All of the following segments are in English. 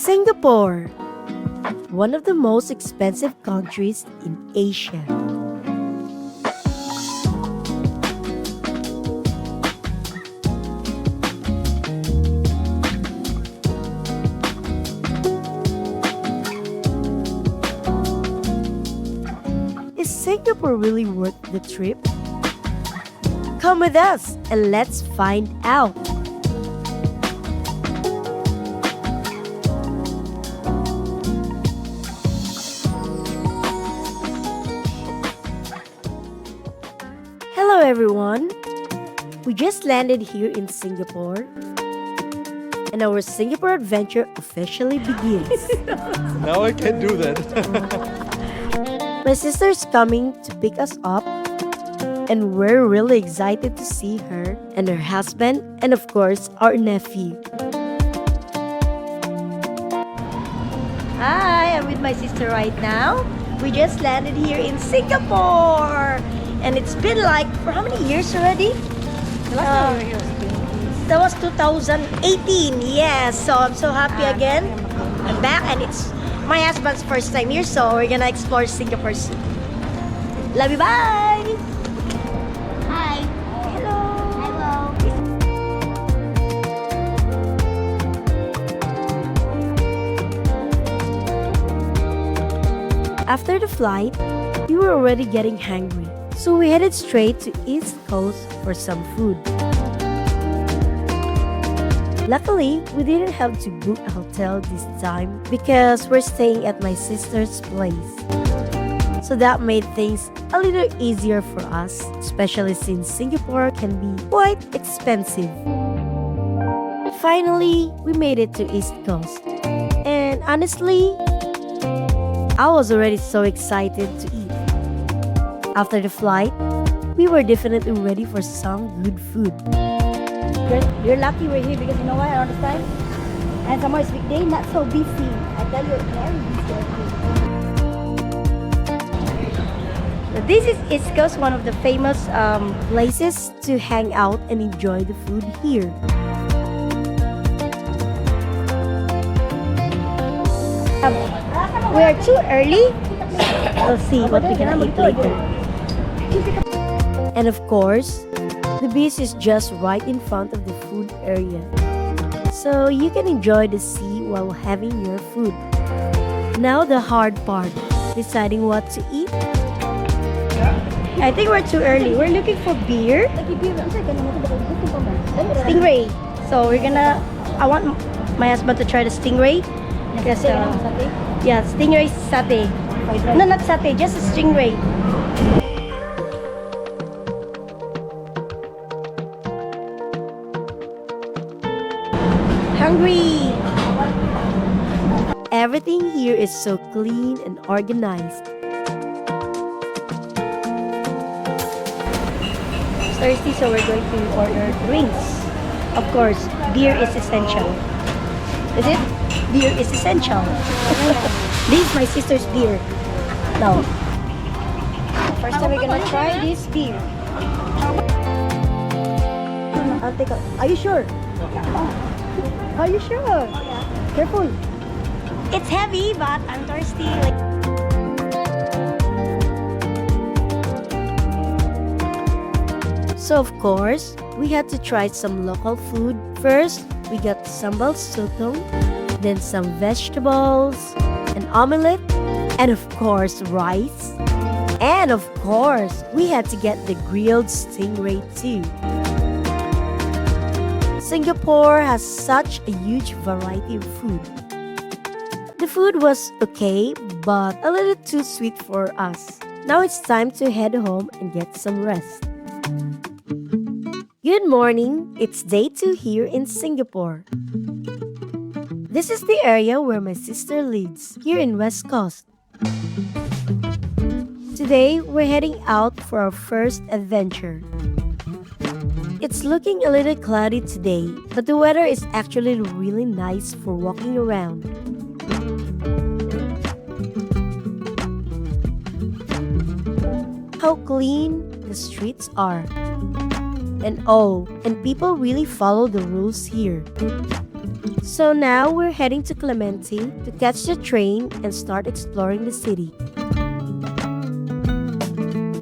Singapore, one of the most expensive countries in Asia. Is Singapore really worth the trip? Come with us and let's find out. Hello everyone! We just landed here in Singapore and our Singapore adventure officially begins. Now I can do that. My sister's coming to pick us up and we're really excited to see her and her husband and of course our nephew. Hi, I'm with my sister right now. We just landed here in Singapore and it's been like for how many years already? That was 2018, yes. So I'm so happy again. I'm back and it's my husband's first time here, so we're gonna explore Singapore soon. Love you, bye! Hi. Hello! Hello. After the flight, we were already getting hungry, so we headed straight to East Coast for some food. Luckily, we didn't have to book a hotel this time because we're staying at my sister's place. So that made things a little easier for us, especially since Singapore can be quite expensive. Finally, we made it to East Coast. And honestly, I was already so excited to eat. After the flight, we were definitely ready for some good food. You're lucky we're here because you know why around this time? And somewhere it's weekday, not so busy. I tell you, it's very busy. This is East Coast, one of the famous places to hang out and enjoy the food here. We are too early. We'll see what we're gonna eat later. And of course, the beach is just right in front of the food area. So you can enjoy the sea while having your food. Now the hard part, deciding what to eat. I think we're too early. We're looking for beer. Stingray. So I want my husband to try the stingray. Yes, yeah, stingray satay. No, not satay, just a stingray. Hungry! Everything here is so clean and organized. Thirsty, so we're going to order drinks. Of course, beer is essential. Is it? Beer is essential. This is my sister's beer. No. First time we're gonna try this beer. I'll take a... Are you sure? Are you sure? Careful. It's heavy, but I'm thirsty. So of course, we had to try some local food. First, we got sambal sotong, then some vegetables, an omelette, and of course, rice. And of course, we had to get the grilled stingray too. Singapore has such a huge variety of food. The food was okay, but a little too sweet for us. Now it's time to head home and get some rest. Good morning, it's day 2 here in Singapore. This is the area where my sister lives, here in West Coast. Today, we're heading out for our first adventure. It's looking a little cloudy today, but the weather is actually really nice for walking around. How clean the streets are. And people really follow the rules here. So now we're heading to Clementi to catch the train and start exploring the city.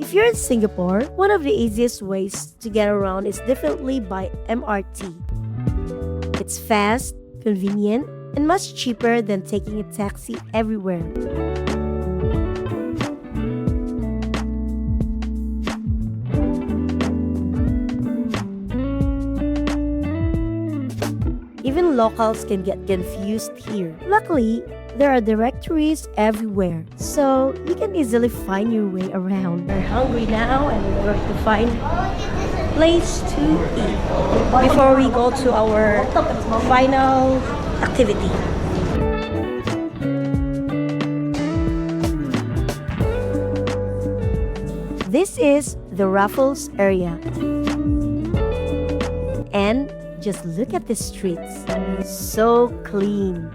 If you're in Singapore, one of the easiest ways to get around is definitely by MRT. It's fast, convenient, and much cheaper than taking a taxi everywhere. Even locals can get confused here. Luckily, there are directories everywhere, so you can easily find your way around. We're hungry now and we're going to find a place to eat before we go to our final activity. This is the Raffles area. And just look at the streets. So clean.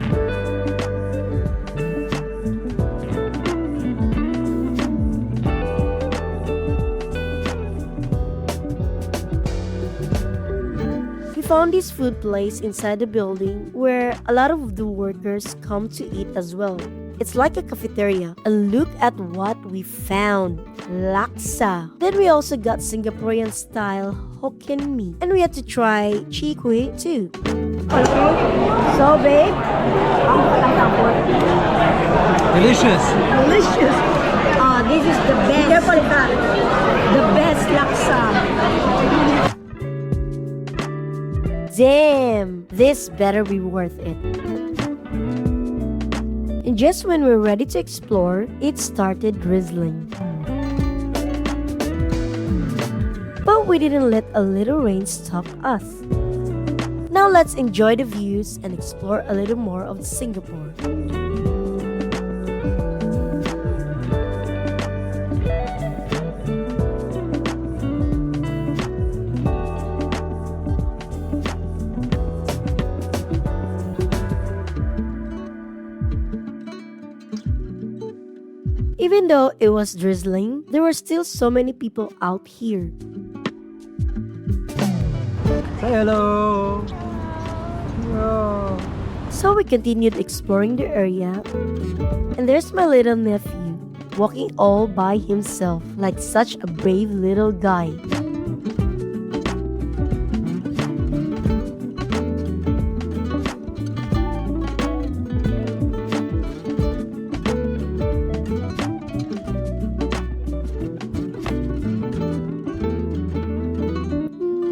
We found this food place inside the building where a lot of the workers come to eat as well. It's like a cafeteria. And look at what we found. Laksa. Then we also got Singaporean style Hokkien mee. And we had to try chi kui too. Okay. So babe, Delicious. Delicious. This is the best. The best laksa. Damn, this better be worth it. And just when we're ready to explore, it started drizzling. But we didn't let a little rain stop us. Now let's enjoy the views and explore a little more of Singapore. Even though it was drizzling, there were still so many people out here. Say hello. Hello. So we continued exploring the area, and there's my little nephew, walking all by himself like such a brave little guy.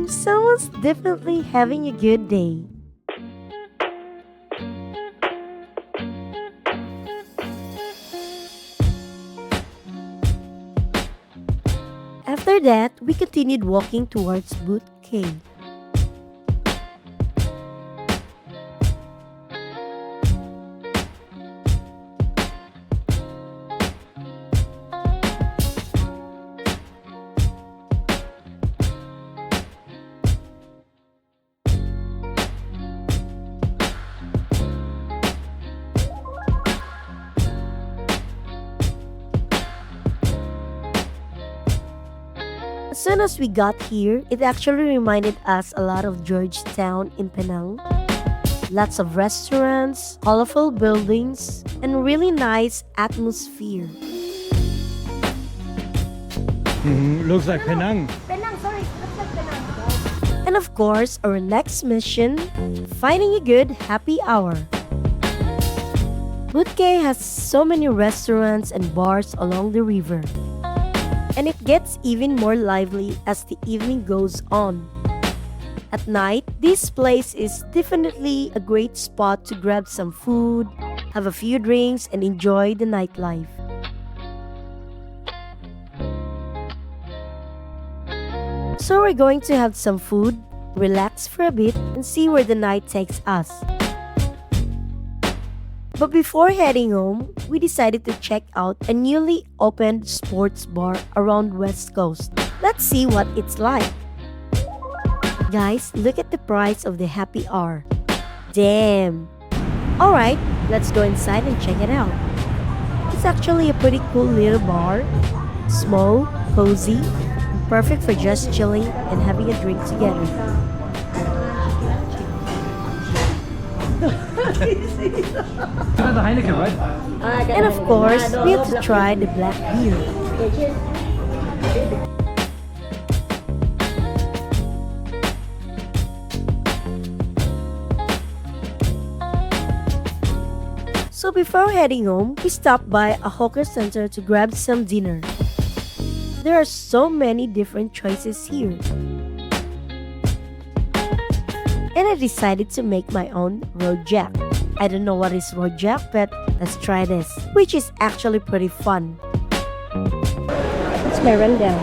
Someone's definitely having a good day. After that, we continued walking towards Boat Quay. As soon as we got here, it actually reminded us a lot of Georgetown in Penang. Lots of restaurants, colorful buildings, and really nice atmosphere. Looks like Penang. Penang, sorry. Looks like Penang. And of course, our next mission, finding a good happy hour. Boat Quay has so many restaurants and bars along the river. And it gets even more lively as the evening goes on. At night, this place is definitely a great spot to grab some food, have a few drinks, and enjoy the nightlife. So we're going to have some food, relax for a bit, and see where the night takes us. But before heading home, we decided to check out a newly opened sports bar around West Coast. Let's see what it's like. Guys, look at the price of the happy hour. Damn! Alright, let's go inside and check it out. It's actually a pretty cool little bar. Small, cozy, and perfect for just chilling and having a drink together. got the Heineken, right? And of course, we have to try the black beer. So before heading home, we stopped by a hawker center to grab some dinner. There are so many different choices here. And I decided to make my own rojak. I don't know what is rojak, but let's try this, which is actually pretty fun. It's my rundown.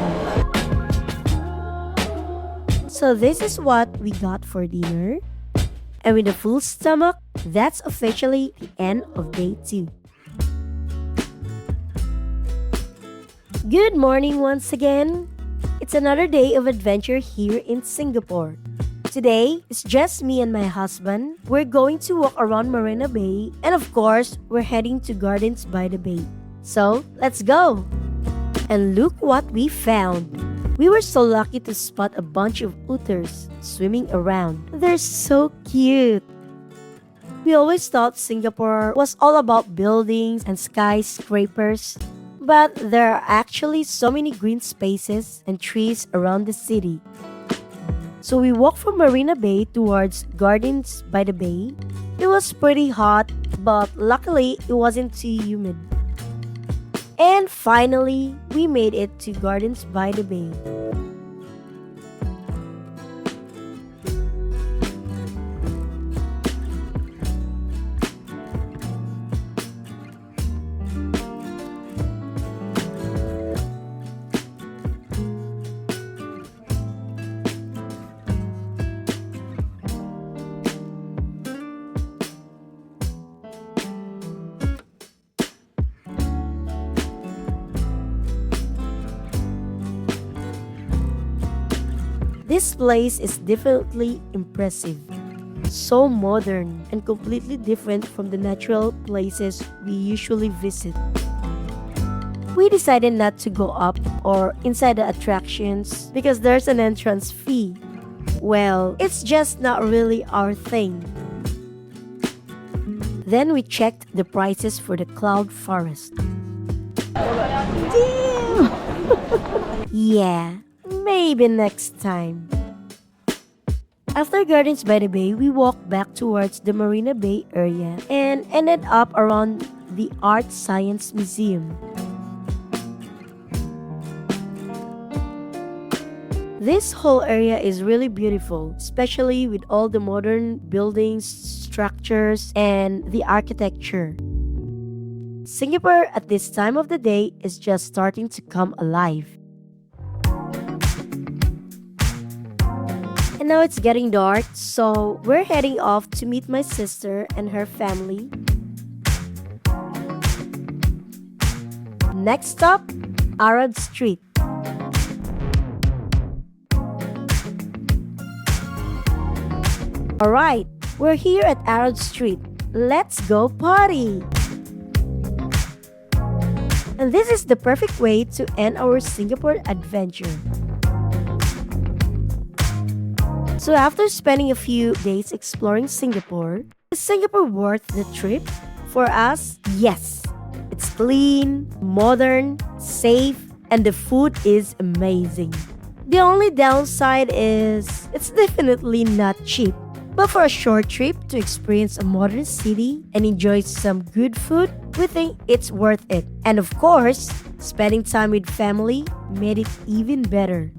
So this is what we got for dinner. And with a full stomach, that's officially the end of day 2. Good morning once again. It's another day of adventure here in Singapore. Today, it's just me and my husband. We're going to walk around Marina Bay, and of course, we're heading to Gardens by the Bay. So, let's go! And look what we found. We were so lucky to spot a bunch of otters swimming around. They're so cute. We always thought Singapore was all about buildings and skyscrapers, but there are actually so many green spaces and trees around the city. So we walked from Marina Bay towards Gardens by the Bay. It was pretty hot, but luckily it wasn't too humid. And finally, we made it to Gardens by the Bay. This place is definitely impressive. So modern and completely different from the natural places we usually visit. We decided not to go up or inside the attractions because there's an entrance fee. Well, it's just not really our thing. Then we checked the prices for the cloud forest. Damn! Yeah. Maybe next time. After Gardens by the Bay, we walked back towards the Marina Bay area and ended up around the Art Science Museum. This whole area is really beautiful, especially with all the modern buildings, structures, and the architecture. Singapore at this time of the day is just starting to come alive. And now it's getting dark, so we're heading off to meet my sister and her family. Next stop, Arab Street. Alright, we're here at Arab Street. Let's go party! And this is the perfect way to end our Singapore adventure. So after spending a few days exploring Singapore, is Singapore worth the trip? For us, yes. It's clean, modern, safe, and the food is amazing. The only downside is it's definitely not cheap. But for a short trip to experience a modern city and enjoy some good food, we think it's worth it. And of course, spending time with family made it even better.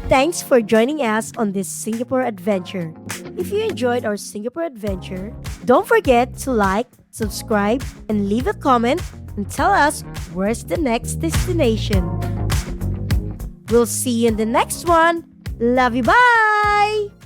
Thanks for joining us on this Singapore adventure. If you enjoyed our Singapore adventure, don't forget to like, subscribe, and leave a comment and tell us where's the next destination. We'll see you in the next one. Love you, bye!